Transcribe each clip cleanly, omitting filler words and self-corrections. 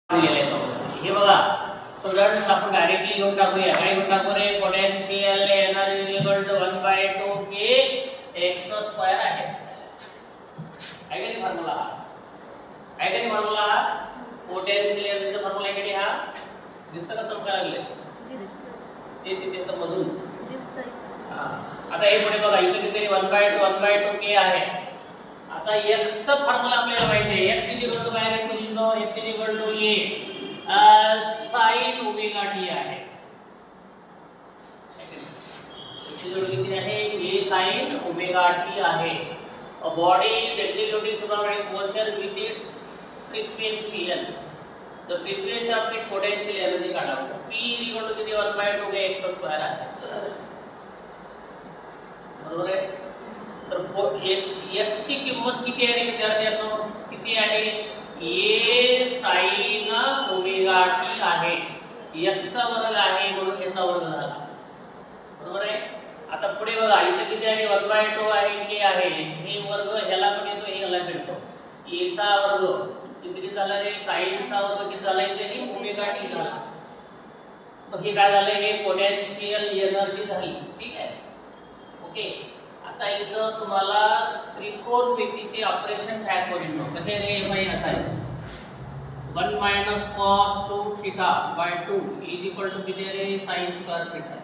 हे बघा स्टुडंट्स आपण डायरेक्टली घेऊन टाकूया. काय घेऊन टाकू रे? Potential energy equal to 1/2 k x square आहे. आहे का नाही फॉर्म्युला? आहे का नाही फॉर्म्युला? पोटेन्शियल एनर्जीचा फॉर्म्युला आहे का नाही? हा दिसतं का? चमकायला लागले ते तिथे तर मधून दिसतंय. आता हे पुढे बघा इथे किती 1/2 के आहे. आता x चा फॉर्म्युला आपल्याला माहिती आहे. x इक्वल टू काय आहे मुलींनो? x equal to a sin omega t आहे. x इक्वल टू किती आहे? a sin ओमेगा t आहे. A body is executing supersonic motion with its frequency n. The frequency of its potential energy काढा. p equal to किती? 1/2 के x square आहे. बरोबर आहे? तर x ची किंमत किती आहे विद्यार्थ्यांनो? किती आहे? a sin ओमेगा t आहे. x चा वर्ग आहे म्हणून याचा वर्ग झाला. बरोबर आहे? आता पुढे बघा इथे किती आहे? 1/2 आहे k आहे. हे वर्ग ह्याला पण येतो, हे ह्याला मिळतो. a चा वर्ग किती झाला रे? sin चा वर्ग किती झाला? इथे ओमेगा t झाला. मग हे काय झालं? हे पोटेन्शियल एनर्जी झाली. ठीक आहे? ओके. आता इथं तुम्हाला त्रिकोणमितीचे ऑपरेशन ऍड करून नो कसे रे? माहिती असाय 1 - cos 2θ/2 = किती रे? sin square theta.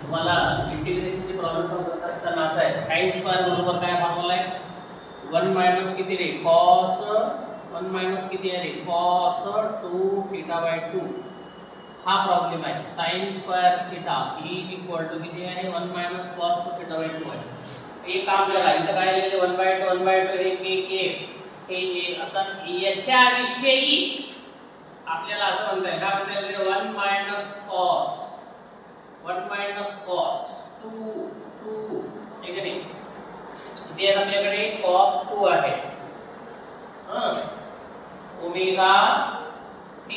तुम्हाला इंटिग्रेशनची प्रॉब्लेम सॉल्व करत असताना असा आहे sin स्क्वेअर बरोबर काय फॉर्म्युला आहे? 1 - किती रे? cos 1 - किती आहे रे? cos 2θ/2 हा प्रॉब्लेम आहे. sin स्क्वेअर थीटा = किती आहे? 1 - cos 2θ/2 आहे. एक काम करा इथं काय लिहिले? 1/2 हे के आता याच्या विषयी आपल्याला असं म्हणता येईल. काय म्हणता येईल? 1 - cos 2 हे की नाही? इथे आपल्याकडे cos 2 आहे. ओमेगा t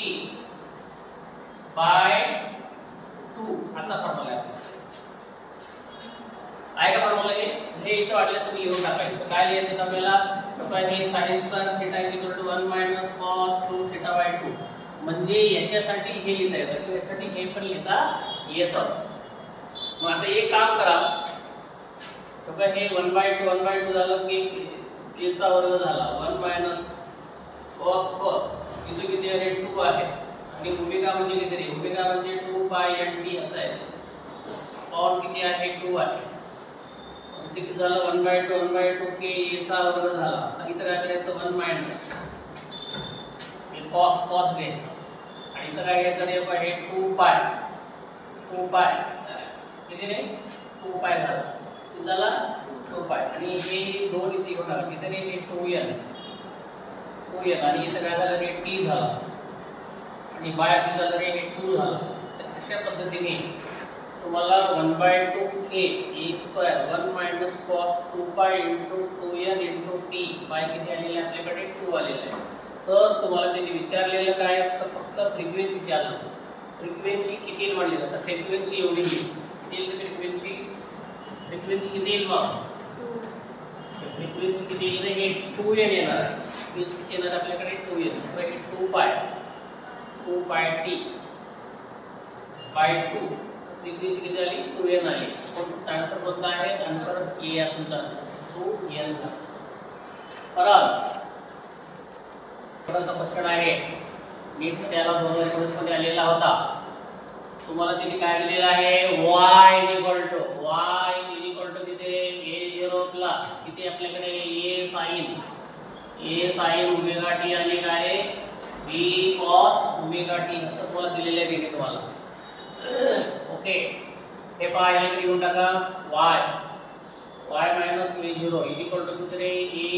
बाय 2 असा फॉर्म्युला आहे. काय का फॉर्म्युला हे इथं वाटलं तुम्ही लिहून टाका. इथं काय लिहायचं आपल्याला? हे sin स्क्वेअर थीटा = 1 - cos 2θ/2 म्हणजे याच्यासाठी हे लिहिता येतं किंवा यासाठी हे पण लिहिता येतं. मग आता एक काम करा. हे 1/2 झालं की याचा वर्ग झाला. 1 - cos इथे किती आहे? 2 आहे. आणि ओमेगा म्हणजे किती रे? ओमेगा म्हणजे 2π/nt असं आहे. और किती आहे? 2 आहे. किती झालं? 1/2 के याचा वर्ग झाला. आता इथं काय करायचं? 1 - हे cos घ्यायचं आणि इथं काय घ्यायचं रे? हे 2π किती रे? 2π झाला. किती झाला? 2π आणि हे दोन इथे घेऊन आला. किती रे? हे 2n आणि इथं काय झालं रे? t झाला आणि बाय किती झालं रे? हे 2 झाला. तर अशा पद्धतीने तुम्हाला 1/2 k a² 1 - cos 2π * 2n * t bye किती आलेले आपल्याकडे? 2 आलेले आहे. तर तुम्हाला त्यांनी विचारलेलं काय असतं? फक्त फ्रिक्वेन्सी विचारलं. फ्रिक्वेन्सी किती म्हणली जातात? फ्रिक्वेन्सी एवढी येईल. फ्रिक्वेन्सी किती येईल? मग फ्रिक्वेन्सी किती येईल रे? हे 2n येणार आहे. किती येणार आपल्याकडे? 2n. तर हे 2π / 2 फ्रिक्वेन्सी किती आली? 2n आली. आन्सर कोणता आहे? आन्सर ए आहे तुमचा. 2n चा. परत क्वेश्चन आहे. नीट त्याला बरोबर क्वेश्चन आलेला होता. तुम्हाला तिथे काय दिलेलं आहे? y = किती रे? a0 प्लस किती आपल्याकडे? a sin ओमेगा t आणि काय रे? b cos ओमेगा t असं तुम्हाला दिलेलं आहे तुम्हाला. ओके. हे पाहायला लिहून टाका. y - a0 = किती रे? a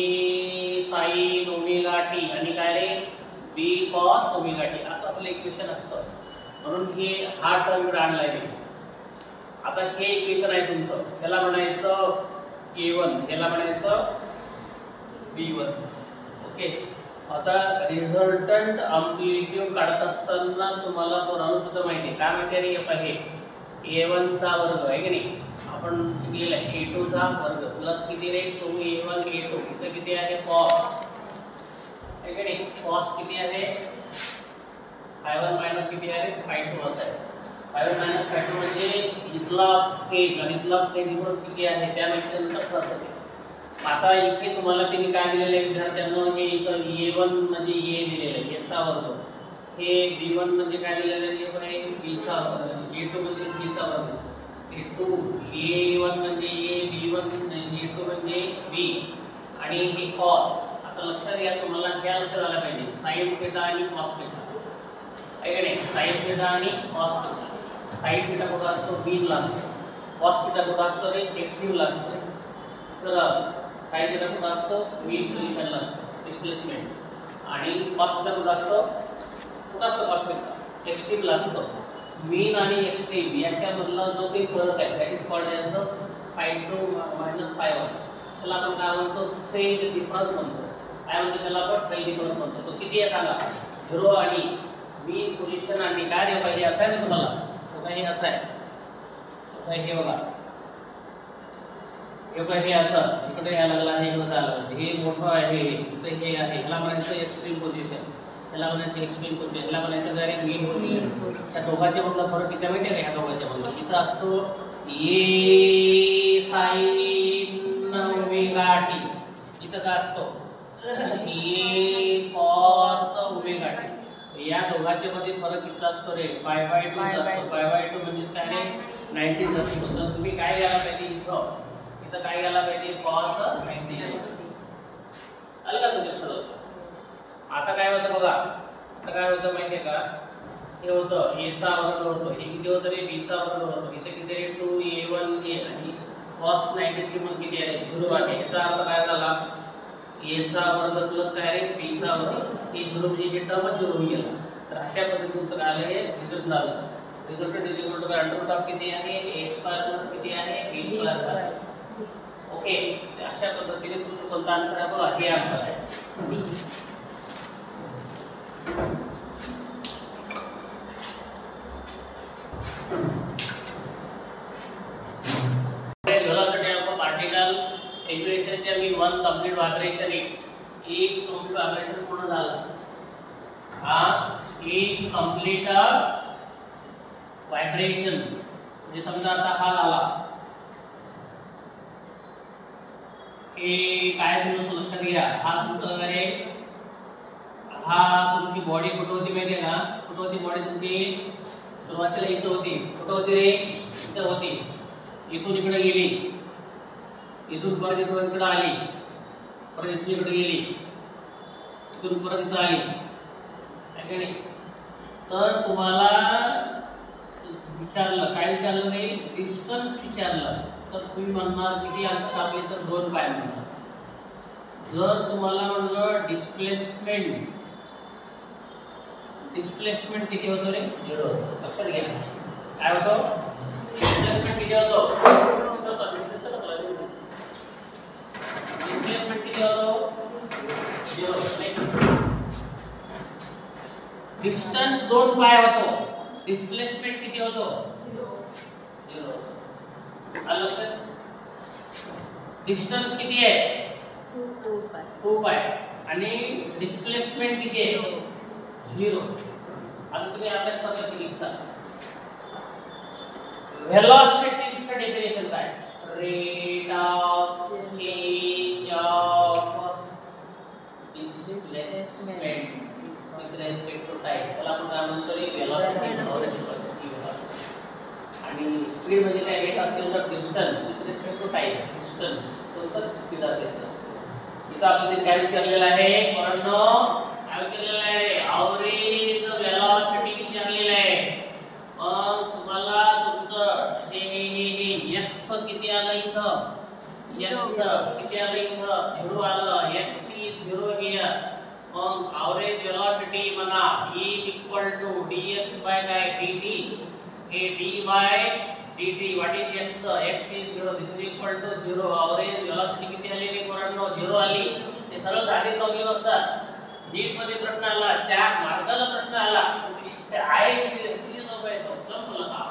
sin ओमेगा t आणि काय रे? b cos ओमेगा t असं आपलं इक्वेशन असतं. म्हणून हे हा टर्म आणलाय मी. आता हे इक्वेशन आहे तुमचं. त्याला म्हणायचं a1, त्याला म्हणायचं b1. ओके. आता रिझल्टंट अँप्लिट्यूड काढत असताना तुम्हाला तो सूत्र माहिती आहे. काय माहिती आहे रे? हे a1 चा वर्ग आहे की नाही? आपण शिकलेला आहे. a2 चा वर्ग प्लस किती रे? 2a1 a2 इथे किती आहे? cos आहे की नाही. कॉस किती आहे, ∅1 मायनस किती आहे, ∅2 असं आहे. ∅1 मायनस ∅2 म्हणजे इथला फेज आणि इथला फेज इन्व्हर्स किती आहे त्यानंतर फरक आहे. आता इथे तुम्हाला त्यांनी काय दिलेलं आहे विद्यार्थ्यांना, हे इथं A1 म्हणजे A दिलेलं आहे, याचा वर्ग. हे B1 म्हणजे काय दिलेलं आहे, Bचा वर्ग. A2 म्हणजे Bचा वर्ग. A2 A1 म्हणजे A, B1 A2 म्हणजे B आणि हे कॉस. आता लक्षात घ्या, तुम्हाला ह्या लक्षात आलं पाहिजे, साइन थिटा आणि कॉस थिटा आहे की नाही. साइन थिटा आणि कॉस थिटा. साइन थिटा कुठं असतो, मीन ला असतो. कॉस थिटा कुठं असतो रे, एक्स्ट्रीम ला असतो. तर साइन थिटा कुठं असतो, मीन पोझिशनला असतो, डिस्प्लेसमेंट. आणि कॉस थिटा कुठं असतो, कॉस थिटा एक्स्ट्रीम ला असतो. मीन आणि एक्स्ट्रीम याच्यामधला जो काही फरक आहे that is called as the ∅2 minus ∅1. त्याला आपण काय म्हणतो, फेज डिफरन्स म्हणतो. काय म्हणतो त्याला आपण, फेज डिफरन्स म्हणतो. तो किती आहे सांगा, 0 आणि मीन पोझिशन आणि काय द्या पाहिजे, असं आहे ना तुम्हाला. तो काय हे असं आहे, तो काय हे बघा, हे काय हे असं इकडे यायला लागला आहे, इकडे जायला लागलं. हे मोठं आहे, इथं हे आहे, ह्याला म्हणायचं एक्स्ट्रीम पोझिशन, ह्याला म्हणायचं एक्स्ट्रीम पोझिशन, ह्याला म्हणायचं डायरेक्ट मीन पोझिशन. त्या दोघांच्या मधला फरक किती माहिती आहे का, ह्या दोघांच्या मधला इथं असतो A sin ओमेगा टी. इथं काय असतो A cos ओमेगा टी. या दोघांच्या मध्ये फरक किती असतो रे, π/2 असतो. π/2 म्हणजे काय रे, 90 असतो. तर तुम्ही काय घ्यायला पाहिजे, इथं काय घ्यायला पाहिजे, cos 90. आलं का तुमच्या लक्षात. आता काय होतं बघा, आता काय होतं माहिती आहे का, हे होतं A चा वर्ग होतो, हे किती होतं रे, B चा वर्ग होतो. इथे किती रे, 2A1A आणि cos 90 ची किंमत किती आहे, 0 आहे. याचा अर्थ काय झाला, A चा वर्ग प्लस काय रे, B चा वर्ग. हे 0 म्हणजे हे टर्मच 0 होऊन गेला. तर अशा पद्धतीने काय आलं, हे रिझल्ट झालं. रिझल्ट इज इक्वल टू √ऑफ किती आहे, A² प्लस किती आहे, B². ओके, अशा पद्धतीने तुमचं कोणता आन्सर आहे बघा, हे आन्सर आहे. velocity of a particle equation mean one complete vibration is एक complete vibration पूर्ण झाला. हा एक complete vibration म्हणजे समजा आता हा झाला, हे काय तुम्ही लक्षात घ्या, हा तुमचा वगैरे हा तुमची बॉडी कुठे होती माहिती आहे का, कुठे होती बॉडी तुमची, सुरुवातीला इथं होती. कुठे होती रे, इथं होती. इथून इकडे गेली, इथून परत इकडे आली, परत इथून इकडे गेली, इथून परत इथं आली आहे की नाही. तर तुम्हाला विचारलं, काय विचारलं रे, डिस्टन्स विचारलं. तर तुम्ही म्हणणार किती अंतर कापले, तर 2 पाय म्हणणार. जर तुम्हाला म्हणलं डिस्प्लेसमेंट, डिस्प्लेसमेंट किती होतं रे, 0 होतं. लक्षात घ्या काय होतं, डिस्प्लेसमेंट किती होतं, डिस्प्लेसमेंट किती होतं, 0. डिस्टन्स 2 पाय होतो, डिस्प्लेसमेंट किती होतो, 0. आलं लक्षात. डिस्टन्स किती आहे, 2 पाय आणि डिस्प्लेसमेंट किती आहे, 0. आता तुम्ही अभ्यास करता की लिखा, व्हेलॉसिटीचं डेफिनेशन काय, rate of change of displacement with respect to time. त्याला आपण काय म्हणतो रे, व्हेलॉसिटी. आणि स्पीड म्हणजे काय, rate of change of distance with respect to time. Distance कोणतं स्पीड असेल इथं आपल्याला काय विचारलेलं आहे, पोरांनो काय विचारलेलं आहे, ॲव्हरेज व्हेलॉसिटी विचारलेलं आहे. मग तुम्हाला तुमचं हे x किती आलं इथं, x किती आलं इथं, 0 आलं, x is 0 here. मग ॲव्हरेज व्हेलॉसिटी म्हणा E equal to dx by काय dt, हे d by dt. What is x, x is 0, this is equal to 0. Average velocity किती आली रे पोरांनो, 0 आली. ते सरळ साधे प्रॉब्लेम असतात. नीट मध्ये प्रश्न आला, 4 मार्काला प्रश्न आला, आहे किती सोपं आहे तो, जमतो का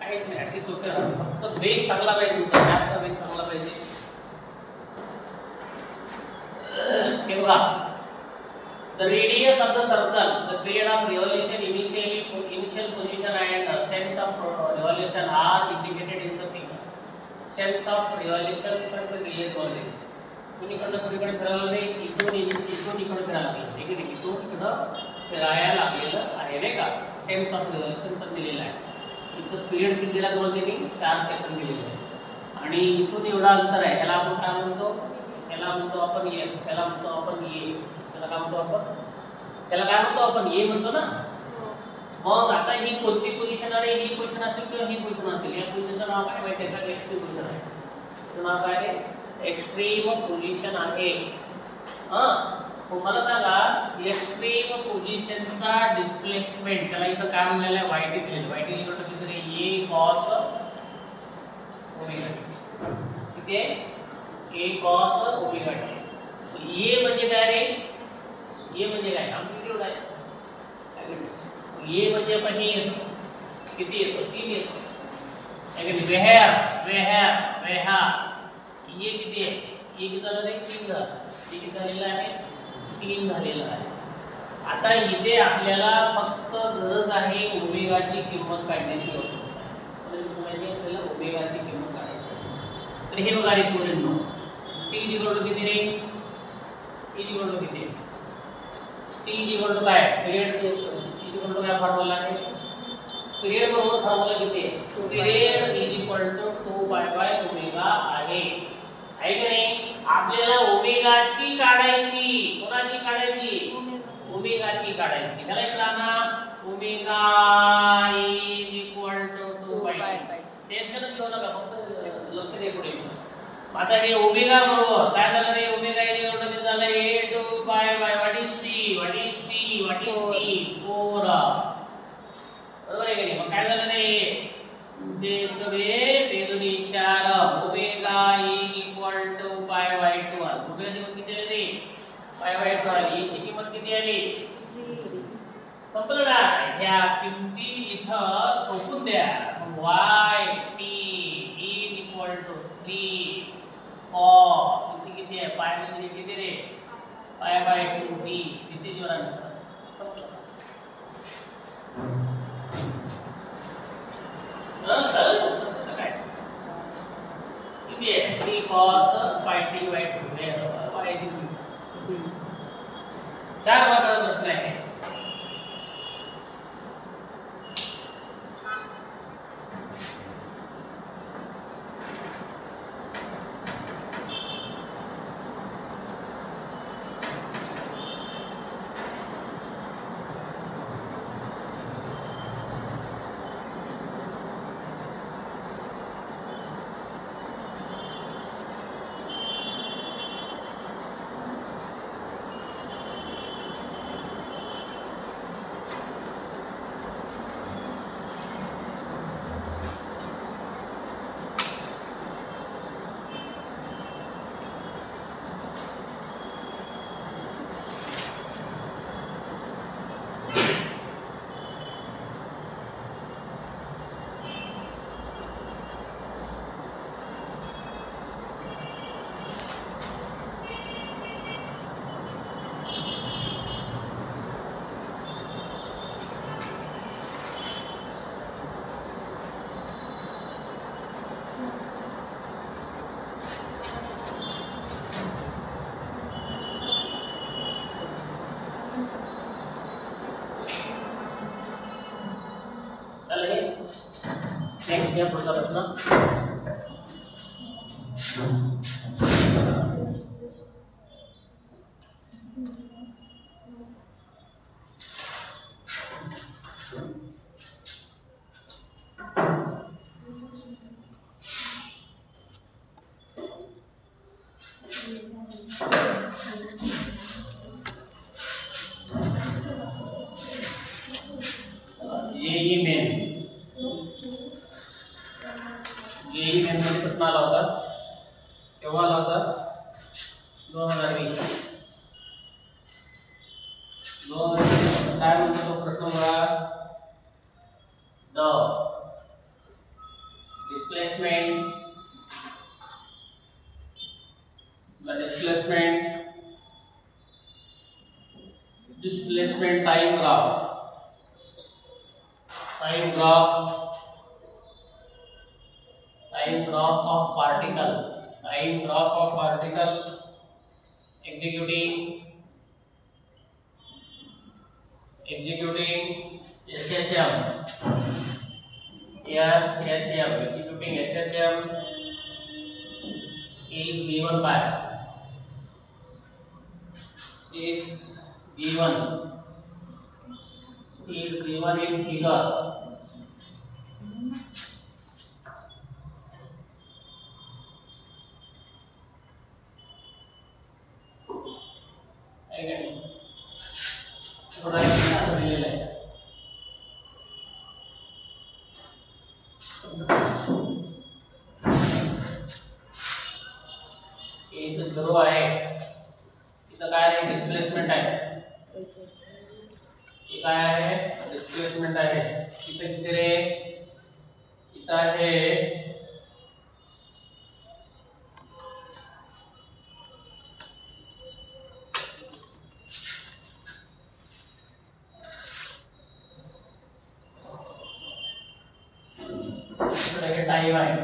काहीच नाही, अगदी सोपं आहे. फक्त बेस चांगला पाहिजे, तुमचा मॅथचा बेस चांगला पाहिजे. हे बघा The radius of the circle, the period of revolution, initial position and sense of revolution are indicated in the figure. Sense of revolution पण क्लियर होईल. कुणीकडे फिरायला नाही, इकडून इकडे फिरायला लागलं. ठीक आहे, इकडून इकडे फिरायला लागलेलं आहे नाही का. सेन्स ऑफ रिव्हॉल्यूशन पण दिलेला आहे. इथं पिरियड किती दिला तुम्हाला त्यांनी 4 सेकंद दिलेले आहे. आणि इथून एवढा अंतर आहे. ह्याला आपण काय म्हणतो? ह्याला म्हणतो आपण x, ह्याला म्हणतो आपण a. त्याला काय म्हणतो आपण? त्याला काय म्हणतो आपण? a म्हणतो ना. मग आता ही कोणती पोझिशन आहे? ही पोझिशन असेल किंवा ही पोझिशन असेल? या पोझिशनचं नाव काय माहिती आहे का? एक्स्ट्रीम पोझिशन आहे. त्याचं नाव काय आहे? एक्स्ट्रीम पोझिशन आहे. मला सांगा एक्स्ट्रीम पोझिशनचा डिस्प्लेसमेंट त्याला इथं काय म्हणलेलं आहे? yt दिलेलं. yt इक्वल टू किती रे? a cos omega t. किती आहे? a cos omega t. a म्हणजे काय रे? a म्हणजे काय? अँप्लिट्यूड आहे. a म्हणजे पण हे येतो. किती येतो? 3 येतो. वेहा ये किती आहे? ये किती झालं रे? 3 झालं. हे किती झालेलं आहे? 3 झालेलं आहे. आता इथे आपल्याला फक्त गरज आहे ओमेगाची किंमत काढण्याची आवश्यकता आहे. म्हणजे तुम्हाला आपल्याला ओमेगाची किंमत काढायची. तर हे बघा रे पोरांनो, t इक्वल टू किती रे? t इक्वल टू किती? t इक्वल टू काय? पिरियड इक्वल टू काय फॉर्म्युला आहे? पिरियड बरोबर फॉर्म्युला किती आहे? पिरियड इक्वल टू 2 ओमेगा आहे. आहे की नाही? आपल्याला ओमेगाची काढायची. कोणाची काढायची? ओमेगाची काढायची. ह्याला इकडे ना ओमेगा इज इक्वल टू 2 पाय. टेन्शनच घेऊ नका, फक्त लक्ष दे पुढे. आता हे ओमेगा बरोबर काय झालं रे? ओमेगा इज इक्वल टू किती झालं? a 2 pi by what is t? What is t? What is t? 4. बरोबर आहे की नाही? मग काय झालं रे? बेदुनी 4 omega is equal to pi by 2. ओमेगाची किंमत किती आली रे? पाय बाय 2 आली. याची किंमत किती आली? 3. संपलं ना. ह्या किमती इथं ठोकून द्या. मग y t is equal to 3 cos किती आहे? पाय म्हणजे किती रे? Pi by 2 t. This is your answer. काय किती आहे? 3 cos pi t by 2. 4 मार्काचा प्रश्न आहे. नेक्स्ट घ्या पुढचा प्रश्न. आला होता केव्हा आला होता 2020 काय म्हणतो तो प्रश्न बघा the displacement displacement time graph of particle executing SHM is given by is given in figure. Again, थोड़ा इसका ले ले. ये तो जरो आहे. इथं काय आहे डिस्प्लेसमेंट आहे. हे काय आहे डिस्प्लेसमेंट आहे. इथं किती रे? इथं आहे टाइम आहे.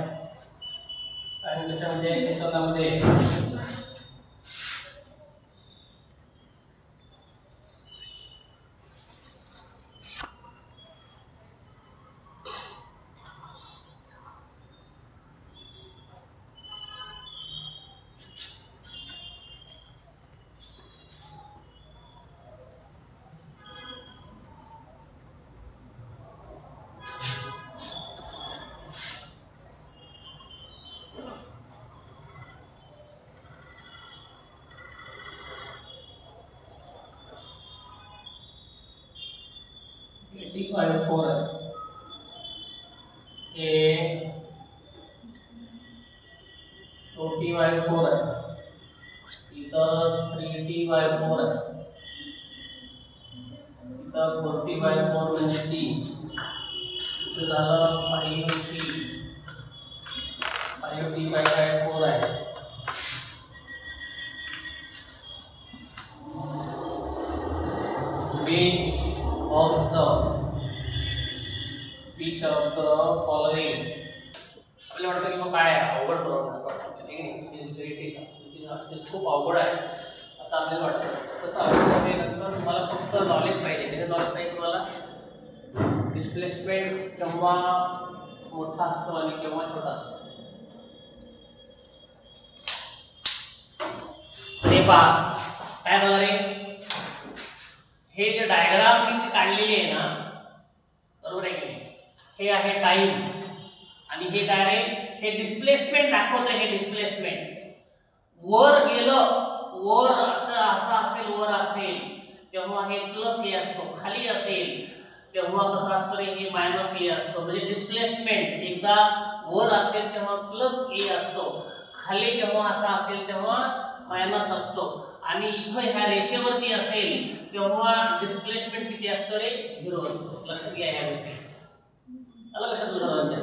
टाइम कसं म्हणजे सेकंदामध्ये T/4 है. ये 2T/4 है. इथं 3T/4 है. इथं 4T/4 म्हणजे 3. इथं झालं 5T/4 आहे. Which of the following आपल्याला वाटतं की मग काय अवघड प्रॉब्लेम असं वाटतं की नाही खूप अवघड आहे असं आपल्याला वाटतं. तसं अवघड नसतं. तुम्हाला फक्त नॉलेज पाहिजे. त्याचं नॉलेज नाही तुम्हाला डिस्प्लेसमेंट केव्हा मोठा असतो आणि केव्हा छोटा असतो. हे पहा काय बघा रे, हे जे डायग्राम मी काढलेली आहे ना, बरोबर आहे की नाही, हे आहे टाइम आणि हे काय रे, हे डिस्प्लेसमेंट दाखवतं. हे डिस्प्लेसमेंट वर गेलं, वर असं असेल, वर असेल तेव्हा हे प्लस ए असतो, खाली असेल तेव्हा कसं असतं रे, हे मायनस ए असतो. म्हणजे डिस्प्लेसमेंट एकदा वर असेल तेव्हा प्लस ए असतो, खाली जेव्हा असा असेल तेव्हा मायनस असतो. आणि इथं ह्या रेषेवरती असेल तेव्हा डिस्प्लेसमेंट किती असतो रे, 0 असतो. लक्षात घ्या या गोष्टी, आलं लक्षात तुझ्या.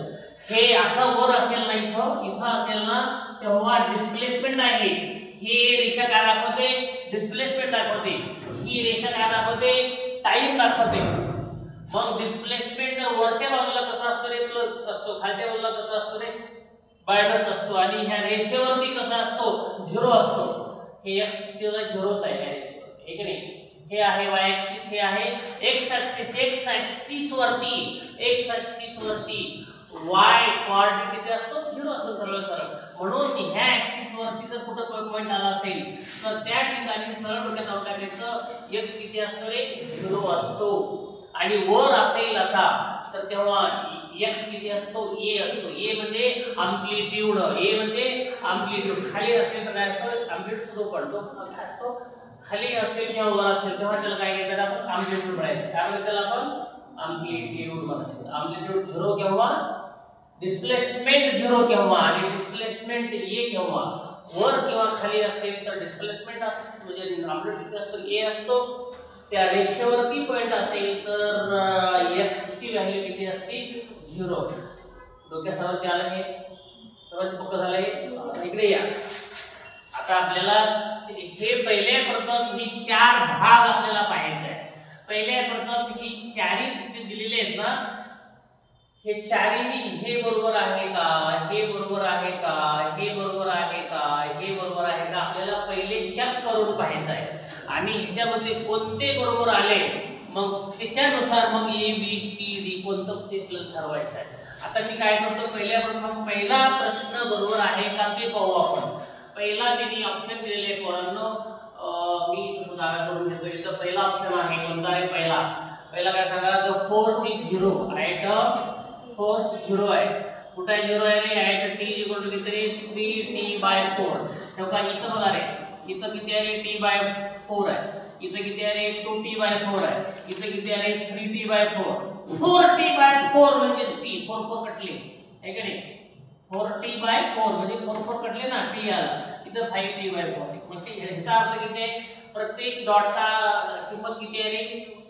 हे असं वर असेल ना, इथं असेल ना तेव्हा डिस्प्लेसमेंट आहे. ही रेषा काय दाखवते, डिस्प्लेसमेंट दाखवते. ही रेषा काय दाखवते, टाइम दाखवते. मग डिस्प्लेसमेंट जर वरच्या बाजूला कसं असतो रे, प्लस असतो, खालच्या बाजूला कसं असतो रे, मायनस असतो. आणि ह्या रेषेवरती कसं असतो, 0 असतो. हे x किंवा 0 आहे या रेषेवरती, हे की नाही. हे आहे y ऍक्सिस, हे आहे x ऍक्सिस. x ऍक्सिस वरती y कोऑर्डिनेट किती असतो, 0 असतो, सरळ. म्हणून ह्या ऍक्सिस वरती जर कुठे पॉइंट आला असेल तर त्या ठिकाणी सरळ डोक्यात लावून टाकायचं, x किती असतो रे, 0 असतो. आणि वर असेल असा तर तेव्हा x किती असतो, a असतो. a म्हणजे अँप्लिट्यूड, खाली असेल तर काय असतो, अँप्लिट्यूड तो पडतो. काय असतो, खाली असेल किंवा वर असेल तेव्हा त्याला काय घ्यायचं आपण, अँप्लिट्यूड म्हणायचं. त्यामुळे त्याला आपण अँप्लिट्यूड म्हणायचं. अँप्लिट्यूड 0 केव्हा, डिस्प्लेसमेंट 0 केव्हा आणि डिस्प्लेसमेंट a केव्हा. वर किंवा खाली असेल तर डिस्प्लेसमेंट असतो, म्हणजे अँप्लिट्यूड किती असतो, a असतो. त्या रेषेवरती पॉइंट असेल तर x ची व्हॅल्यू किती असते, 0. डोक्यात सर्वांचे आलं, हे सर्वांचे पक्क झालंय. इकडे या. आता आपल्याला हे पहिले प्रथम ही 4 भाग आपल्याला पाहायचे आहे. हे चारही हे बरोबर आहे का, हे बरोबर आहे का, हे बरोबर आहे का, हे बरोबर आहे का, आपल्याला पहिले चेक करून पाहायचं आहे आणि ह्याच्यामध्ये कोणते बरोबर आले मग त्याच्यानुसार मग ए बी सी डी कोणतं ते ठरवायचं आहे. आता मी काय करतो, प्रथम पहिला प्रश्न बरोबर आहे का ते पाहू आपण. पहिला त्यांनी ऑप्शन दिलेले पोरांनो, मी सुधारणा करून घेतो. इथं पहिला ऑप्शन आहे कोणता रे, पहिला काय सांगा, the force is 0 at force 0 आहे. कुठे 0 आहे रे, ॲट टी इक्वल टू किती रे 3t/4. तेव्हा इथं बघा रे, इथं किती आहे रे t/4 आहे, इथं किती आहे रे 2t/4 आहे, इथं किती आहे रे 3t/4. 4t/4 म्हणजे t 4 कटले आहे का नाही, 4t/4 म्हणजे 4 कटले ना, t आला, इथं 5t/4 आहे. मग ह्याचा अर्थ किती आहे, प्रत्येक डॉटचा किंमत किती आहे रे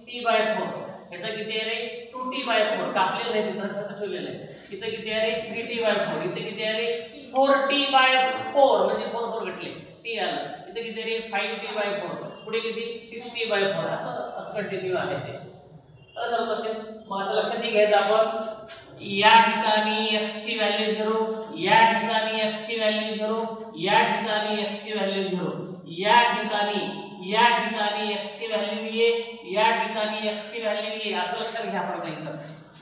t/4. ह्याचा किती आहे रे 2t/4 कापलेलं नाही, तिथं तसं ठेवलेलं आहे. इथं किती आहे रे 3t/4, इथं किती आहे रे 4t/4 म्हणजे 4 कटले t आलं, इथं किती रे 5t/4, पुढे किती 6t/4. असं कंटिन्यू आहे ते. सर्व क्वेश्चन मग आता लक्षात घ्यायचं आपण, या ठिकाणी x ची व्हॅल्यू 0, या ठिकाणी x ची व्हॅल्यू 0, या ठिकाणी x ची व्हॅल्यू 0, या ठिकाणी x ची व्हॅल्यू ये, या ठिकाणी x ची व्हॅल्यू ये, असं लक्षात घ्या आपण इथं.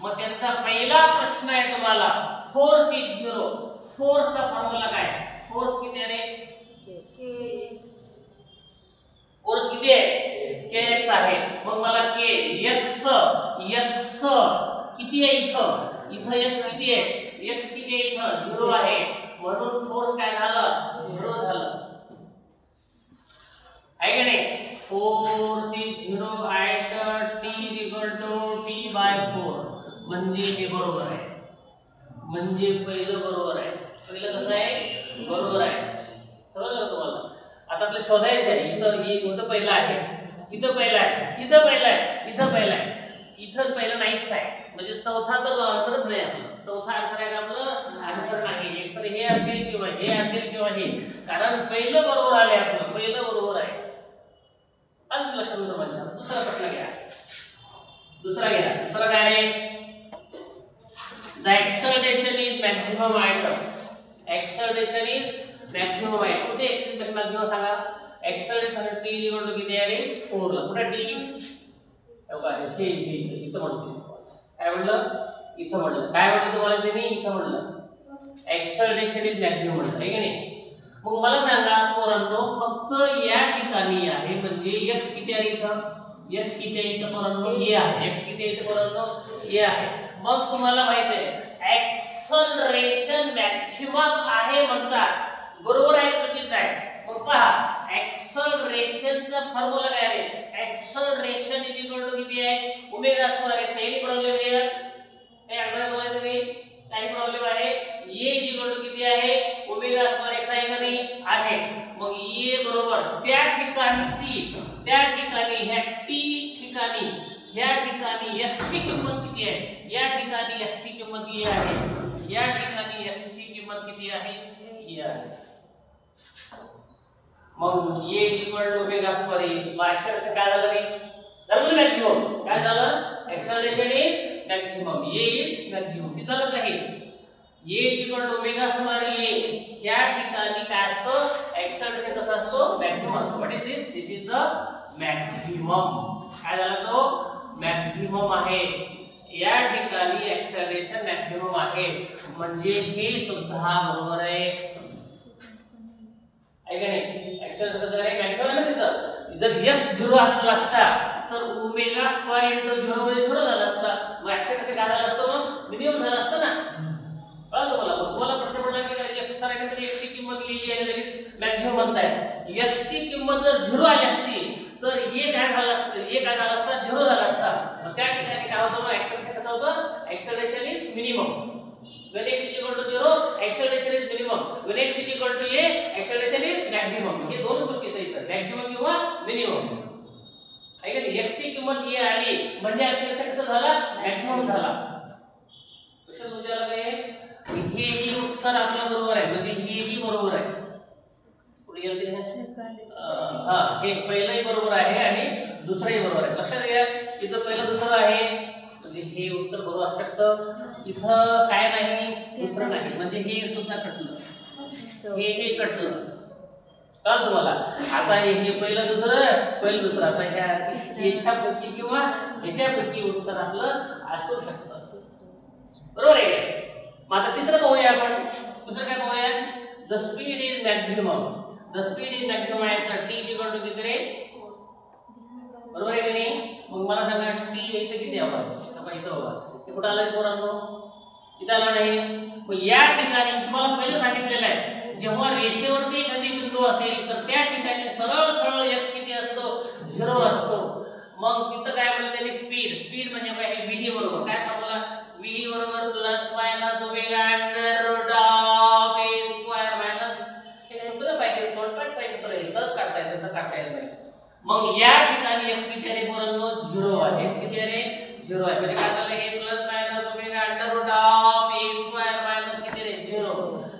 मग त्यांचा पहिला प्रश्न आहे तुम्हाला, फोर्स इज 0. फोर्सचा फॉर्म्युला काय, फोर्स किती आहे रे kx, फोर्स किती आहे kx आहे. मग मला k x किती आहे, इथं x किती आहे, x किती आहे इथं 0 आहे, म्हणून फोर्स काय झालं 0 झालं आहे का नाही. Force is 0 at t equal to t/4 म्हणजे हे बरोबर आहे, म्हणजे पहिलं बरोबर आहे. पहिलं कसं आहे बरोबर आहे, समजलं तुम्हाला. आता आपल्याला शोधायचं आहे, इथं हे कोणतं पहिलं आहे, इथं पहिलं आहे, इथं पहिलं आहे, इथं पहिलं आहे, इथं पहिलं नाहीच आहे, म्हणजे चौथा तर आन्सरच नाही आपलं. चौथा आन्सर आहे का आपलं, आन्सर नाही. एक तर हे असेल किंवा हे असेल किंवा हे, कारण पहिलं बरोबर आले आपलं, पहिलं बरोबर आहे. आणि लक्षात ठेवायचं. दुसरा प्रश्न घ्या, दुसरा काय रे, the acceleration is maximum at, acceleration is maximum आहे. कुठे एक्सेलरेशन मॅक्सिमम सांगा, एक्सेलरेशन t इक्वल टू किती आहे रे 4 ला. कुठे t हे इथं म्हणतो, काय म्हणलं इथं म्हणलं, काय म्हणलं तुम्हाला त्यांनी इथं म्हणलं एक्सेलरेशन इज मॅक्सिमम म्हणलं आहे की नाही. मग मला सांगा पोरांनो, फक्त या ठिकाणी आहे म्हणजे x किती आहे इथं, x किती आहे इथं पोरांनो a आहे, x किती आहे इथं पोरांनो a आहे. मग तुम्हाला माहिती आहे एक्सेलरेशन मॅक्सिमम आहे म्हणतात, बरोबर आहे का चुकीचं आहे. मग पहा एक्सेलरेशनचा फॉर्म्युला काय आहे, एक्सेलरेशन इज इक्वल टू किती आहे omega square x. Any problem आहे काय, आठवण तुम्हाला काही प्रॉब्लेम आहे, a इज इक्वल टू किती आहे ओमेगा स्क्वेअर x आहे का नाही आहे. मग a बरोबर त्या ठिकाणी ह्या t ठिकाणी या ठिकाणी x ची किंमत किती आहे, या ठिकाणी x ची किंमत a आहे, या ठिकाणी x ची किंमत किती आहे a आहे. मग a equal to omega square येईल. मग एक्सेलरेशन काय झालं रे, झालं मॅक्सिमम. काय झालं, acceleration is maximum, a is maximum. किती झालं काय, a equal to omega square a. या ठिकाणी काय असतं, एक्सेलरेशन कसं असतो मॅक्सिमम असतो. What is this, this is the maximum. काय झाला तो मॅक्सिमम आहे, या ठिकाणी एक्सेलरेशन मॅक्सिमम आहे, म्हणजे हे सुद्धा बरोबर आहे का नाही. एक्सेलरेशन कसं आहे मॅक्सिमम आहे तिथं. जर x 0 असला असता तर ओमेगा स्क्वेअर इंटू 0 मध्ये 0 झाला असता, मग एक्सेलरेशन काय झालं असतं, मग मिनिमम झालं असतं ना. कळलं तुम्हाला प्रश्न पडला की x सरांनी तर x ची किंमत लिहिली आहे लगेच मॅक्सिमम म्हणताय. x ची किंमत जर 0 आली असती तर a काय झालं असतं, a काय झालं असतं 0 झाला असता. मग त्या ठिकाणी काय होतं, मग एक्सेलरेशन कसं होतं, acceleration is minimum. When x is equal to 0, acceleration is minimum. When x is equal to a, acceleration is maximum. हे दोन गोष्टी आहेत इथं, मॅक्सिमम किंवा मिनिमम आहे का नाही. x ची किंमत a आली म्हणजे acceleration कसं झाला, मॅक्सिमम झाला. लक्षात तुमच्याला काय, हे उत्तर आपलं बरोबर आहे, म्हणजे हेही बरोबर आहे. पुढे गेलं ते हा, हे पहिलंही बरोबर आहे आणि दुसरंही बरोबर आहे. लक्षात घ्या, इथं पहिलं दुसरं आहे म्हणजे हे उत्तर बरोबर असू शकतं. इथं काय नाही दुसरं नाही, म्हणजे हे सुद्धा कटलं, हे कटलं. कळलं तुम्हाला? आता हे पहिलं दुसरं आता ह्याच्यापैकी किंवा ह्याच्यापैकी उत्तर आपलं असू शकतं. बरोबर आहे? मग आता तिसरं पाहूया आपण. दुसरं काय पाहूया? The speed is maximum. The speed is maximum आहे तर टी इक्वल टू किती रे? बरोबर आहे की नाही? मग मला सांगा टी यायचं किती हवं? इथं बघा, ते कुठं आलं पोरांनो? इथं आलं नाही. मग या ठिकाणी तुम्हाला पहिलं सांगितलेलं आहे, जेव्हा रेषेवरती एखादी बिंदू असेल तर त्या ठिकाणी सरळ सरळ x किती असतो? 0 असतो. मग तिथं काय म्हणलं त्यांनी? स्पीड म्हणजे काय? v बरोबर काय फॉर्म्युला? v बरोबर plus minus omega under root of a square minus हे सूत्र पाहिजे, तोंडपाठ पाहिजे, तर इथंच काढता येतं, तर काढता येत नाही. मग या ठिकाणी x किती आहे पोरांनो? 0 आहे. x किती आहे? 0 आहे. म्हणजे काय झालं? हे plus minus omega under root of a square minus किती रे? 0.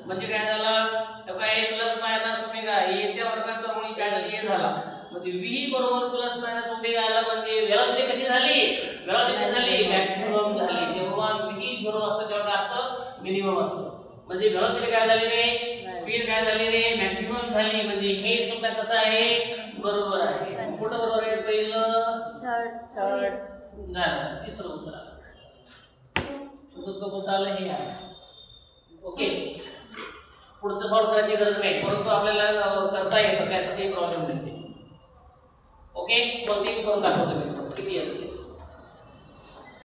म्हणजे काय झालं? काय प्लस मायनस ओमेगा a च्या वर्गाचा मुळी काय झाली? a झाला. म्हणजे v बरोबर प्लस मायनस ओमेगा आला, म्हणजे वेलोसिटी कशी झाली? वेलोसिटी झाली मॅक्सिमम झाली. जेव्हा v 0 असतो तेव्हा काय असतं? मिनिमम असतो. म्हणजे वेलोसिटी काय झाली रे? स्पीड काय झाली रे? मॅक्सिमम झाली. म्हणजे हे सुद्धा कसं आहे? बरोबर आहे. कुठं बरोबर आहे? पहिलं थर्ड झालं. तिसरं उत्तर आलं हे आहे. ओके, पुढचं सॉल्व करायची गरज नाही, परंतु आपल्याला करता येतं काय, असं काही प्रॉब्लेम नाही. ओके, कोणतीही करून दाखवतो मी किती आहे.